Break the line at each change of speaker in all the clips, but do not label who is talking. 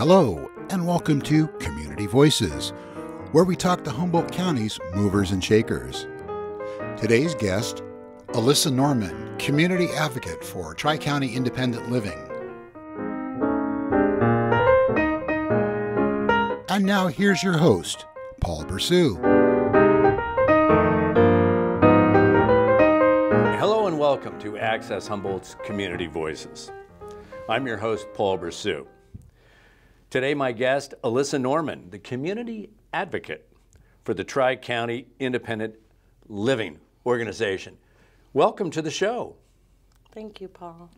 Hello, and welcome to Community Voices, where we talk to Humboldt County's movers and shakers. Today's guest, Alissa Norman, Community Advocate for Tri-County Independent Living. And now here's your host, Paul Bressoud.
Hello and welcome to Access Humboldt's Community Voices. I'm your host, Paul Bressoud. Today my guest, Alissa Norman, the Community Advocate for the Tri-County Independent Living Organization. Welcome to the show.
Thank you, Paul.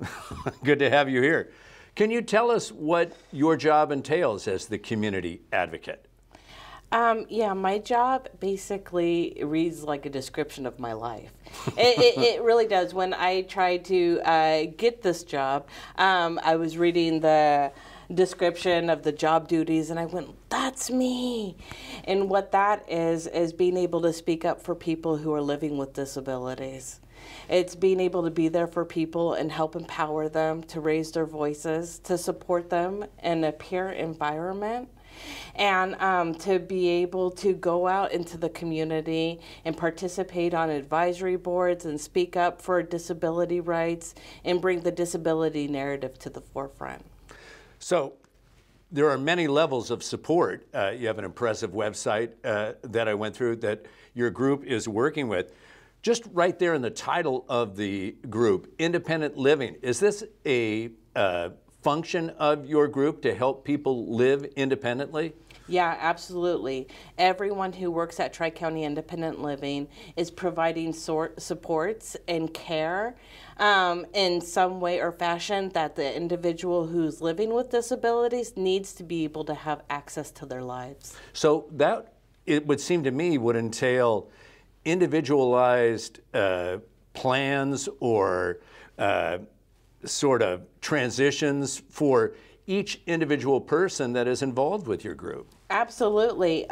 Good to have you here. Can you tell us what your job entails as the Community Advocate?
Yeah, my job basically reads like a description of my life. It really does. When I tried to get this job, I was reading the description of the job duties and I went, that's me. And what that is being able to speak up for people who are living with disabilities. It's being able to be there for people and help empower them to raise their voices, to support them in a peer environment, and to be able to go out into the community and participate on advisory boards and speak up for disability rights and bring the disability narrative to the forefront.
So there are many levels of support. You have an impressive website that I went through that your group is working with. Just right there in the title of the group, Independent Living, is this a function of your group to help people live independently?
Yeah, absolutely. Everyone who works at Tri-County Independent Living is providing supports and care in some way or fashion that the individual who's living with disabilities needs to be able to have access to their lives.
So that, it would seem to me, would entail individualized plans or sort of transitions for each individual person that is involved with your group.
Absolutely.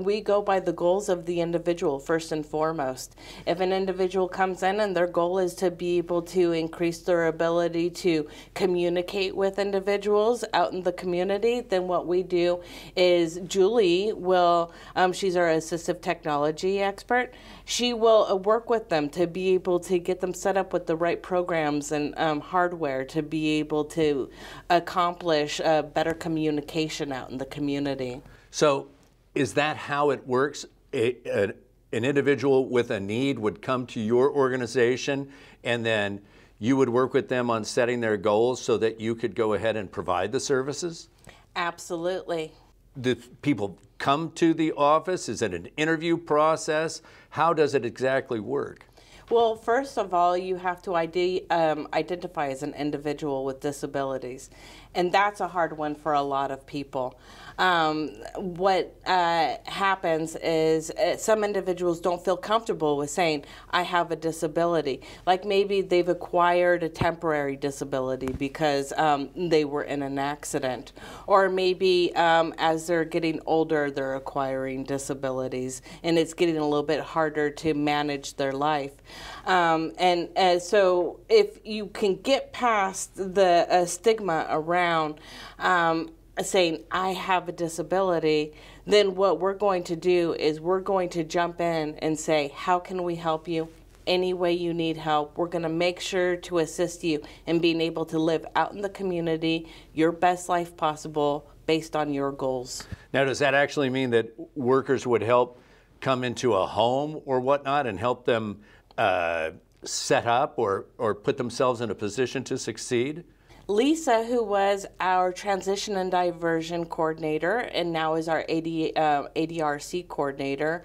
We go by the goals of the individual first and foremost. If an individual comes in and their goal is to be able to increase their ability to communicate with individuals out in the community, then what we do is Julie will, she's our assistive technology expert, she will work with them to be able to get them set up with the right programs and hardware to be able to accomplish better communication out in the community.
So is that how it works? An individual with a need would come to your organization and then you would work with them on setting their goals so that you could go ahead and provide the services?
Absolutely.
Do people come to the office? Is it an interview process? How does it exactly work?
Well, first of all, you have to identify as an individual with disabilities, and that's a hard one for a lot of people. What happens is some individuals don't feel comfortable with saying, I have a disability. Like maybe they've acquired a temporary disability because they were in an accident. Or maybe as they're getting older, they're acquiring disabilities, and it's getting a little bit harder to manage their life. So if you can get past the stigma around saying, I have a disability, then what we're going to do is we're going to jump in and say, how can we help you? Any way you need help, we're going to make sure to assist you in being able to live out in the community your best life possible based on your goals.
Now, does that actually mean that workers would help come into a home or whatnot and help them set up or put themselves in a position to succeed?
Lisa, who was our transition and diversion coordinator and now is our ADRC coordinator,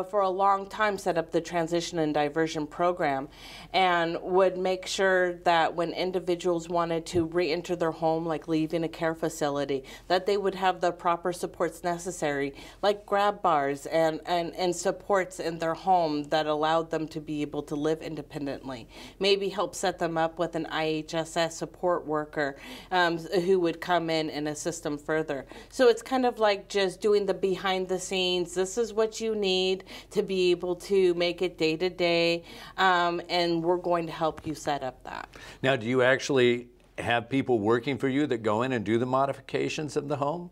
for a long time set up the transition and diversion program and would make sure that when individuals wanted to re-enter their home, like leaving a care facility, that they would have the proper supports necessary, like grab bars and supports in their home that allowed them to be able to live independently. Maybe help set them up with an IHSS support worker who would come in and assist them further. So it's kind of like just doing the behind the scenes. This is what you need to be able to make it day to day, and we're going to help you set up that.
Now, do you actually have people working for you that go in and do the modifications of the home?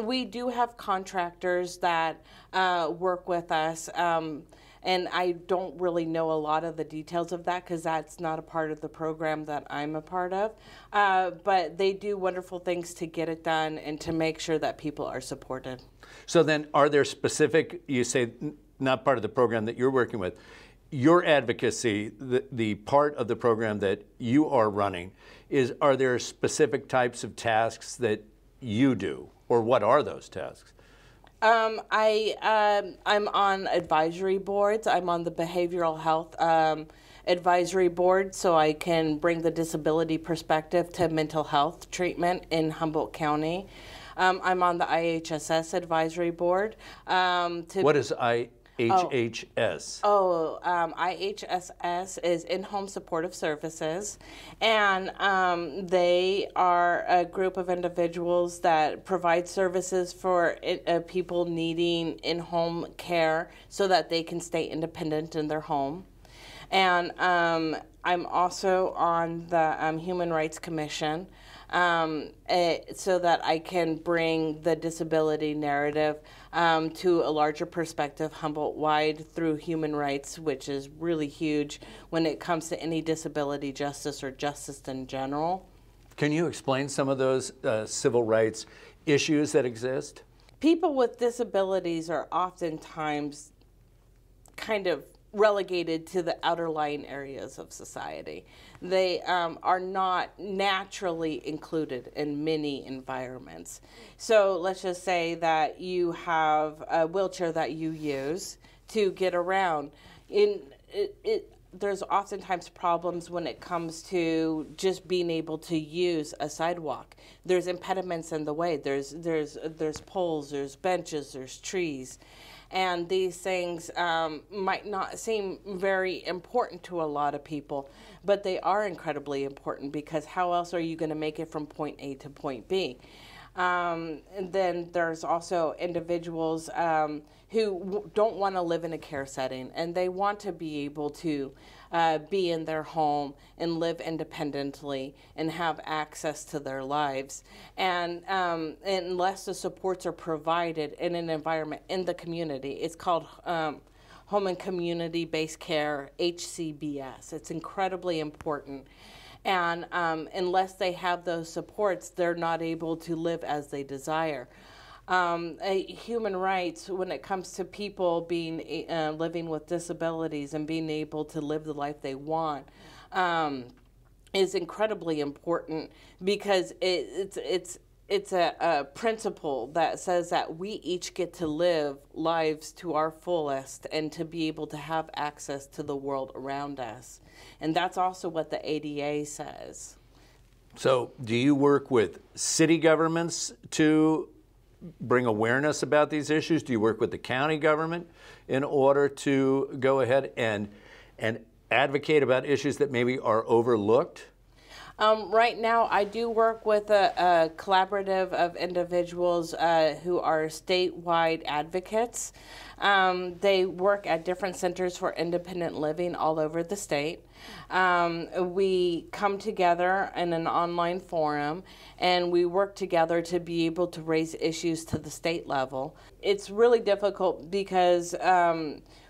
We do have contractors that work with us, and I don't really know a lot of the details of that because that's not a part of the program that I'm a part of. But they do wonderful things to get it done and to make sure that people are supported.
So then are there specific, you say not part of the program that you're working with, your advocacy, the part of the program that you are running, are there specific types of tasks that you do? Or what are those tasks?
I'm on advisory boards. I'm on the behavioral health advisory board, so I can bring the disability perspective to mental health treatment in Humboldt County. I'm on the IHSS advisory board.
What is IHHS?
IHSS is In-Home Supportive Services, and they are a group of individuals that provide services for people needing in-home care so that they can stay independent in their home. And I'm also on the Human Rights Commission, so that I can bring the disability narrative to a larger perspective Humboldt-wide through human rights, which is really huge when it comes to any disability justice or justice in general.
Can you explain some of those civil rights issues that exist?
People with disabilities are oftentimes kind of relegated to the outer lying areas of society. They are not naturally included in many environments. So let's just say that you have a wheelchair that you use to get around. There's oftentimes problems when it comes to just being able to use a sidewalk. There's impediments in the way. There's poles, there's benches, there's trees. And these things might not seem very important to a lot of people, but they are incredibly important because how else are you going to make it from point A to point B? And then there's also individuals who don't want to live in a care setting, and they want to be able to be in their home and live independently and have access to their lives. And unless the supports are provided in an environment in the community, it's called Home and Community-Based Care, HCBS. It's incredibly important. And unless they have those supports, they're not able to live as they desire. Human rights, when it comes to people being living with disabilities and being able to live the life they want, is incredibly important because it's a principle that says that we each get to live lives to our fullest and to be able to have access to the world around us. And that's also what the ADA says.
So do you work with city governments to bring awareness about these issues? Do you work with the county government in order to go ahead and advocate about issues that maybe are overlooked?
Right now, I do work with a collaborative of individuals who are statewide advocates. They work at different centers for independent living all over the state. We come together in an online forum and we work together to be able to raise issues to the state level. It's really difficult because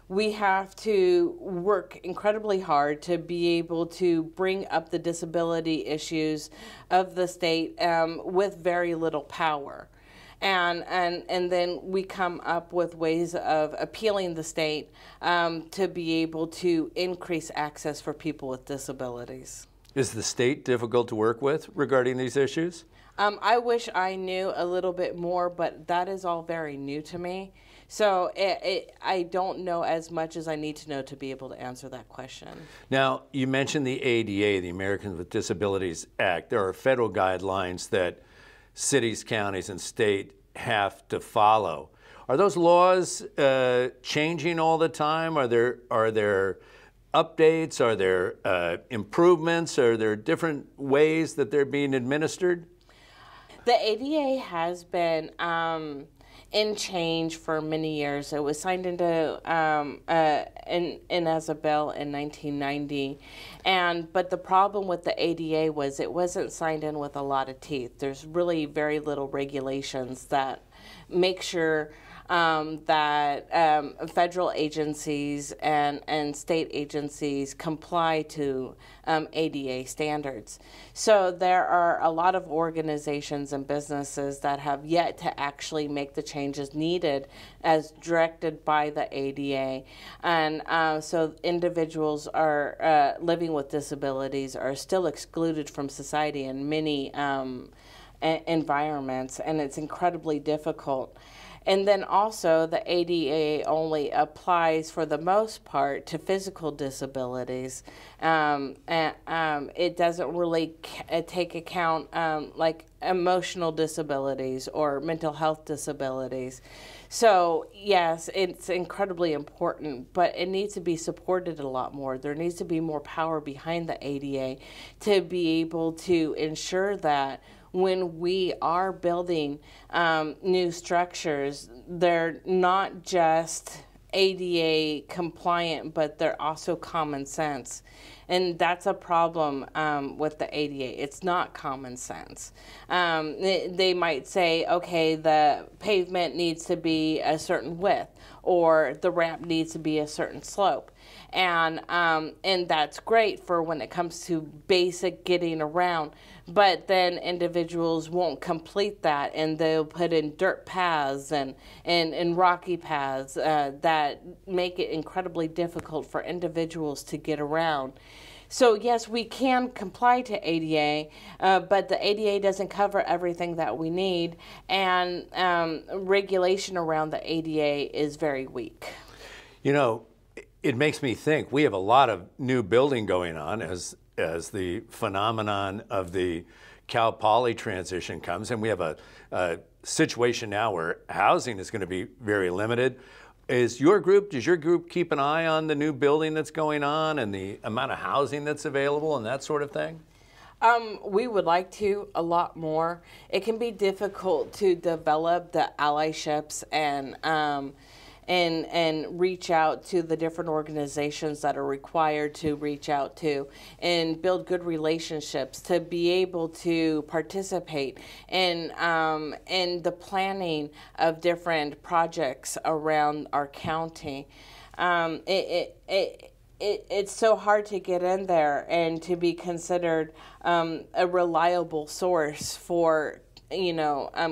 we have to work incredibly hard to be able to bring up the disability issues of the state with very little power. And then we come up with ways of appealing the state to be able to increase access for people with disabilities.
Is the state difficult to work with regarding these issues?
I wish I knew a little bit more, but that is all very new to me. So I don't know as much as I need to know to be able to answer that question. Now,
you mentioned the ADA, the Americans with Disabilities Act. There are federal guidelines that cities, counties, and state have to follow. Are those laws changing all the time? Are there updates? Are there improvements? Are there different ways that they're being administered?
The ADA has been in change for many years. It was signed into in as a bill in 1990, but the problem with the ADA was it wasn't signed in with a lot of teeth. There's really very little regulations that make sure that federal agencies and state agencies comply to ADA standards. So there are a lot of organizations and businesses that have yet to actually make the changes needed as directed by the ADA. And so individuals are living with disabilities are still excluded from society in many environments, and it's incredibly difficult. And then also the ADA only applies for the most part to physical disabilities. It doesn't really take account like emotional disabilities or mental health disabilities. So yes, it's incredibly important, but it needs to be supported a lot more. There needs to be more power behind the ADA to be able to ensure that when we are building new structures, they're not just ADA compliant, but they're also common sense. And that's a problem with the ADA. It's not common sense. They might say, okay, the pavement needs to be a certain width, or the ramp needs to be a certain slope. And that's great for when it comes to basic getting around. But then individuals won't complete that, and they'll put in dirt paths and rocky paths that make it incredibly difficult for individuals to get around. So yes, we can comply to ADA, but the ADA doesn't cover everything that we need, and regulation around the ADA is very weak.
You know, it makes me think we have a lot of new building going on as the phenomenon of the Cal Poly transition comes, and we have a situation now where housing is going to be very limited. Does your group keep an eye on the new building that's going on and the amount of housing that's available and that sort of thing?
We would like to a lot more. It can be difficult to develop the allyships and reach out to the different organizations that are required to reach out to and build good relationships to be able to participate in the planning of different projects around our county. It's so hard to get in there and to be considered a reliable source for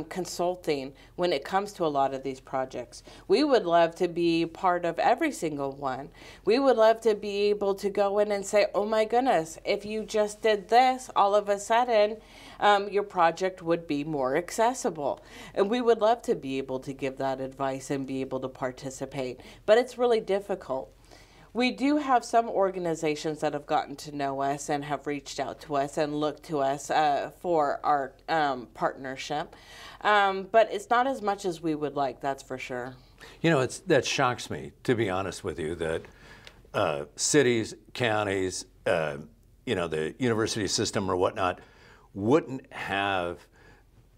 consulting when it comes to a lot of these projects. We would love to be part of every single one. We would love to be able to go in and say, oh my goodness, if you just did this, all of a sudden your project would be more accessible. And we would love to be able to give that advice and be able to participate, but it's really difficult. We do have some organizations that have gotten to know us and have reached out to us and looked to us for our partnership, but it's not as much as we would like, that's for sure.
You know, that shocks me, to be honest with you, that cities, counties, the university system or whatnot wouldn't have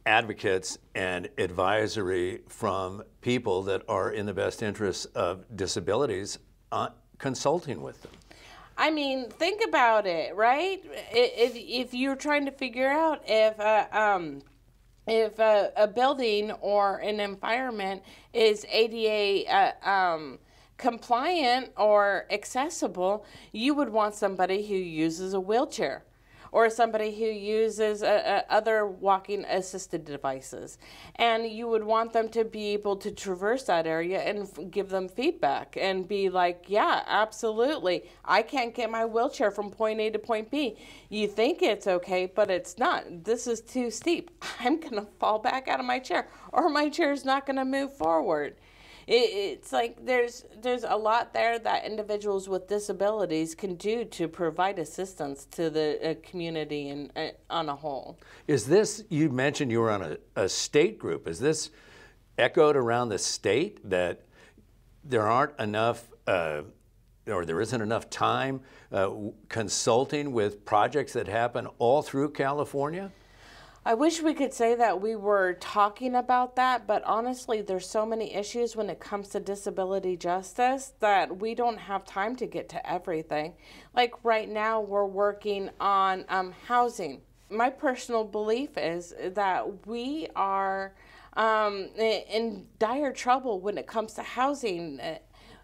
advocates and advisory from people that are in the best interests of disabilities consulting with them.
I mean, think about it, right? If you're trying to figure out if a building or an environment is ADA compliant or accessible, you would want somebody who uses a wheelchair or somebody who uses other walking assisted devices. And you would want them to be able to traverse that area and give them feedback and be like, yeah, absolutely, I can't get my wheelchair from point A to point B. You think it's okay, but it's not. This is too steep. I'm gonna fall back out of my chair, or my chair's not gonna move forward. It's like there's a lot there that individuals with disabilities can do to provide assistance to the community and on a whole.
Is this, you mentioned you were on a state group, is this echoed around the state that there aren't enough or there isn't enough time consulting with projects that happen all through California?
I wish we could say that we were talking about that, but honestly, there's so many issues when it comes to disability justice that we don't have time to get to everything. Like right now, we're working on housing. My personal belief is that we are in dire trouble when it comes to housing.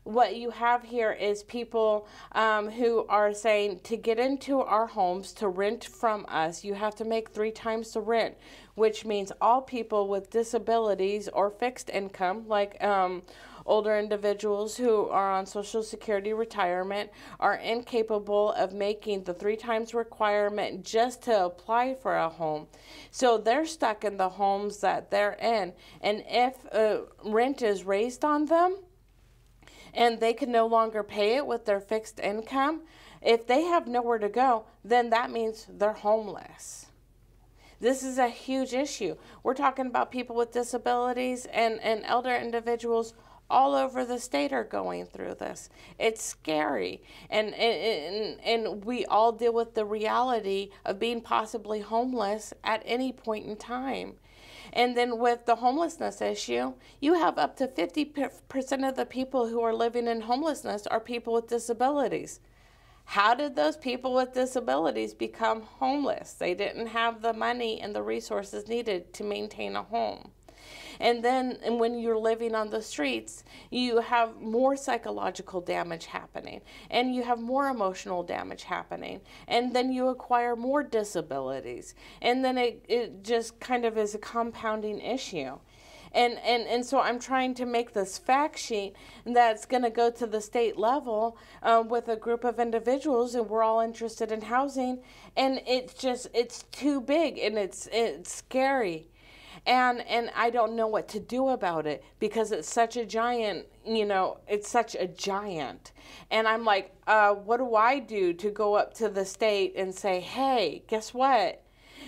What you have here is people who are saying to get into our homes, to rent from us, you have to make 3 times the rent, which means all people with disabilities or fixed income, like older individuals who are on Social Security retirement, are incapable of making the 3 times requirement just to apply for a home. So they're stuck in the homes that they're in. And if rent is raised on them, and they can no longer pay it with their fixed income, if they have nowhere to go, then that means they're homeless. This is a huge issue. We're talking about people with disabilities and elder individuals all over the state are going through this. It's scary. And we all deal with the reality of being possibly homeless at any point in time. And then with the homelessness issue, you have up to 50% of the people who are living in homelessness are people with disabilities. How did those people with disabilities become homeless? They didn't have the money and the resources needed to maintain a home. And then when you're living on the streets, you have more psychological damage happening, and you have more emotional damage happening, and then you acquire more disabilities, and then it just kind of is a compounding issue. And so I'm trying to make this fact sheet that's going to go to the state level with a group of individuals, and we're all interested in housing, and it's too big, and it's scary. And I don't know what to do about it because it's such a giant, it's such a giant. And I'm like, what do I do to go up to the state and say, hey, guess what?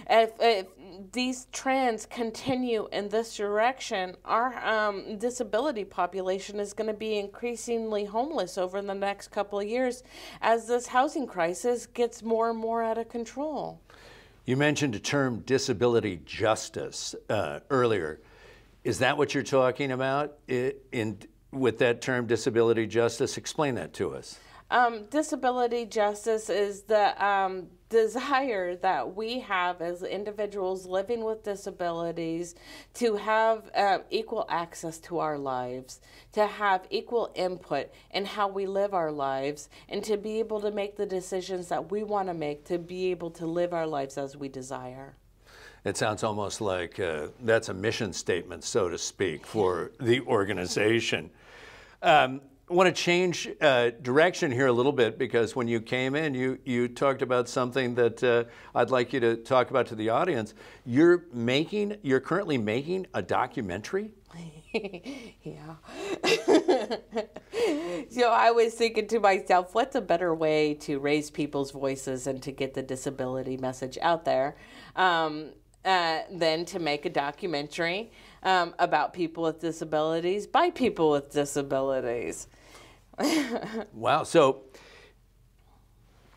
If these trends continue in this direction, our disability population is going to be increasingly homeless over the next couple of years as this housing crisis gets more and more out of control.
You mentioned the term disability justice earlier. Is that what you're talking about with that term disability justice? Explain that to us.
Disability justice is the desire that we have as individuals living with disabilities to have equal access to our lives, to have equal input in how we live our lives, and to be able to make the decisions that we want to make, to be able to live our lives as we desire.
It sounds almost like that's a mission statement, so to speak, for the organization. I want to change direction here a little bit because when you came in, you talked about something that I'd like you to talk about to the audience. You're currently making a documentary?
Yeah. So I was thinking to myself, what's a better way to raise people's voices and to get the disability message out there than to make a documentary about people with disabilities by people with disabilities.
Wow. So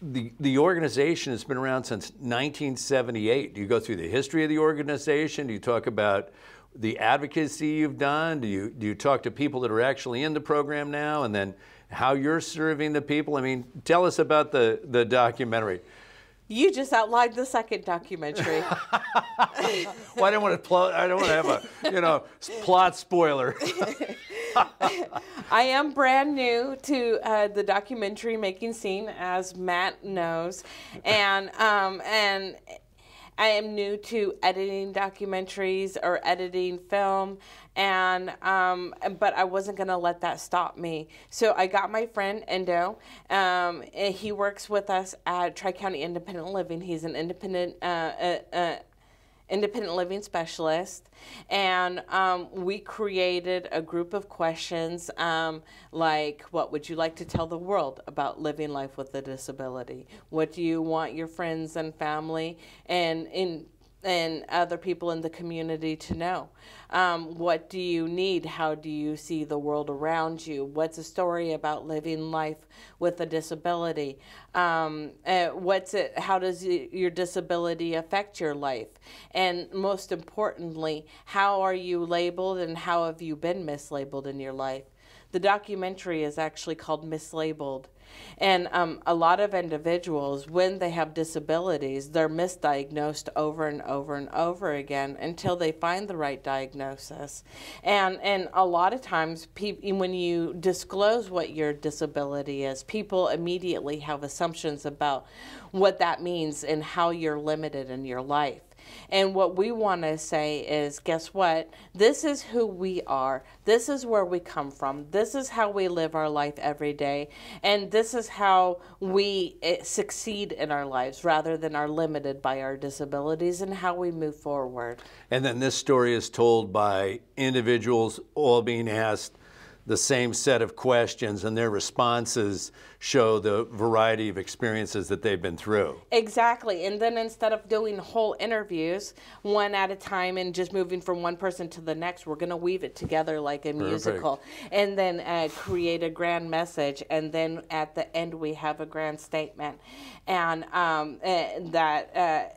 the organization has been around since 1978. Do you go through the history of the organization? Do you talk about the advocacy you've done? Do you talk to people that are actually in the program now, and then how you're serving the people? I mean, tell us about the documentary.
You just outlined the second documentary.
Well, I don't want to have a plot spoiler.
I am brand new to the documentary making scene, as Matt knows, and I am new to editing documentaries or editing film, and but I wasn't going to let that stop me. So I got my friend Endo. He works with us at Tri-County Independent Living. He's an independent living specialist, and we created a group of questions like, what would you like to tell the world about living life with a disability? What do you want your friends and family and in other people in the community to know. What do you need? How do you see the world around you? What's a story about living life with a disability? How does your disability affect your life? And most importantly, how are you labeled and how have you been mislabeled in your life? The documentary is actually called Mislabeled. And a lot of individuals, when they have disabilities, they're misdiagnosed over and over and over again until they find the right diagnosis. And a lot of times, when you disclose what your disability is, people immediately have assumptions about what that means and how you're limited in your life. And what we want to say is, guess what? This is who we are. This is where we come from. This is how we live our life every day. And this is how we succeed in our lives rather than are limited by our disabilities and how we move forward.
And then this story is told by individuals all being asked the same set of questions, and their responses show the variety of experiences that they've been through.
Exactly. And then instead of doing whole interviews one at a time and just moving from one person to the next, we're going to weave it together like a musical and then create a grand message. And then at the end, we have a grand statement. And that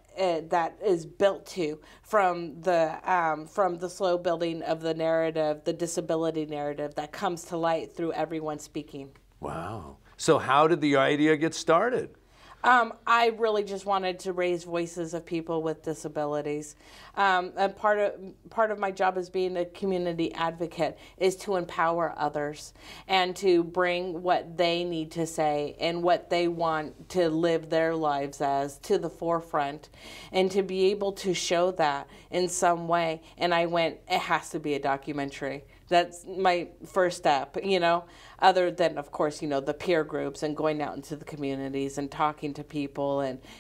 is built from the slow building of the narrative, the disability narrative that comes to light through everyone speaking.
Wow. So how did the idea get started?
I really just wanted to raise voices of people with disabilities. And part of my job as being a community advocate is to empower others and to bring what they need to say and what they want to live their lives as to the forefront, and to be able to show that in some way. And I went, it has to be a documentary. That's my first step, other than, of course, the peer groups and going out into the communities and talking to people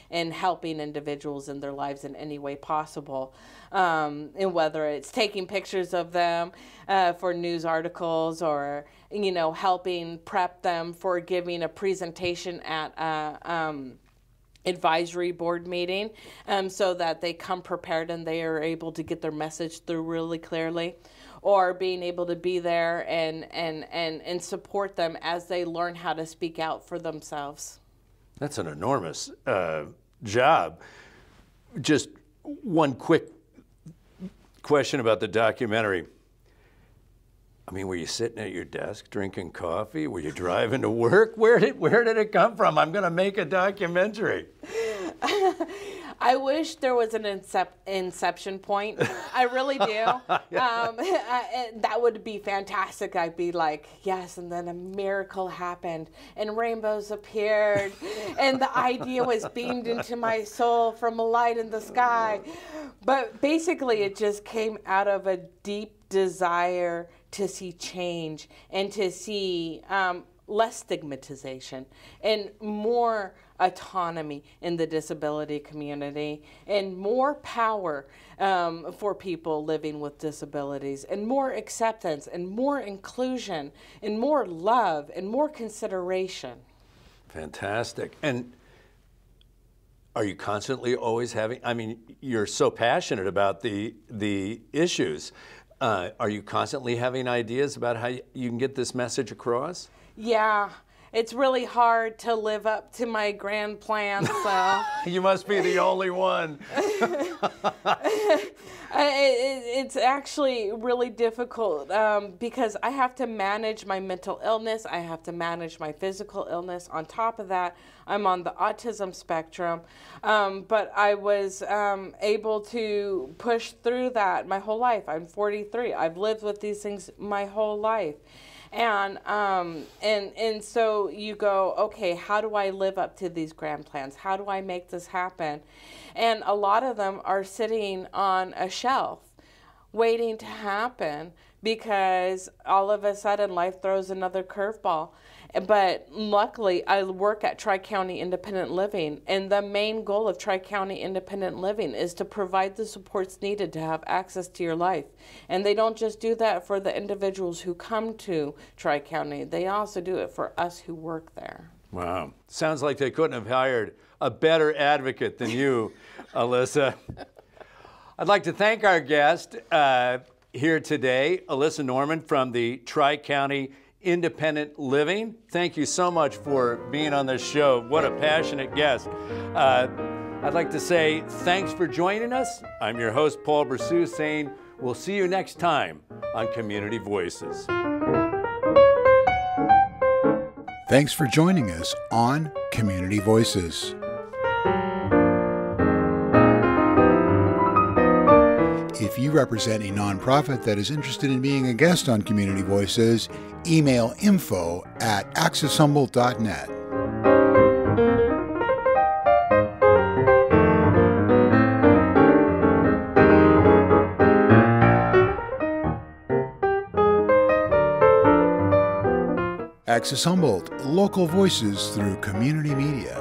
and helping individuals in their lives in any way possible. And whether it's taking pictures of them for news articles or, helping prep them for giving a presentation at advisory board meeting so that they come prepared and they are able to get their message through really clearly. Or being able to be there and support them as they learn how to speak out for themselves.
That's an enormous job. Just one quick question about the documentary. I mean, were you sitting at your desk drinking coffee? Were you driving to work? Where did it come from? I'm going to make a documentary.
I wish there was an inception point. I really do. That would be fantastic. I'd be like, yes, and then a miracle happened, and rainbows appeared, and the idea was beamed into my soul from a light in the sky. But basically, it just came out of a deep desire to see change and to see less stigmatization and more autonomy in the disability community and more power for people living with disabilities and more acceptance and more inclusion and more love and more consideration.
Fantastic. And are you constantly always you're so passionate about the issues. Are you constantly having ideas about how you can get this message across?
Yeah, it's really hard to live up to my grand plan, so.
You must be the only one.
It's actually really difficult because I have to manage my mental illness. I have to manage my physical illness. On top of that, I'm on the autism spectrum. But I was able to push through that my whole life. I'm 43. I've lived with these things my whole life. And so you go, okay, how do I live up to these grand plans? How do I make this happen? And a lot of them are sitting on a shelf waiting to happen because all of a sudden life throws another curveball. But luckily, I work at Tri-County Independent Living, and the main goal of Tri-County Independent Living is to provide the supports needed to have access to your life. And they don't just do that for the individuals who come to Tri-County, they also do it for us who work there.
Wow. Sounds like they couldn't have hired a better advocate than you, Alissa. I'd like to thank our guest here today, Alissa Norman from the Tri-County Independent Living. Thank you so much for being on this show. What a passionate guest. I'd like to say thanks for joining us. I'm your host, Paul Bressoud, saying we'll see you next time on Community Voices.
Thanks for joining us on Community Voices. If you represent a nonprofit that is interested in being a guest on Community Voices, email info@accesshumboldt.net. Access Humboldt, local voices through community media.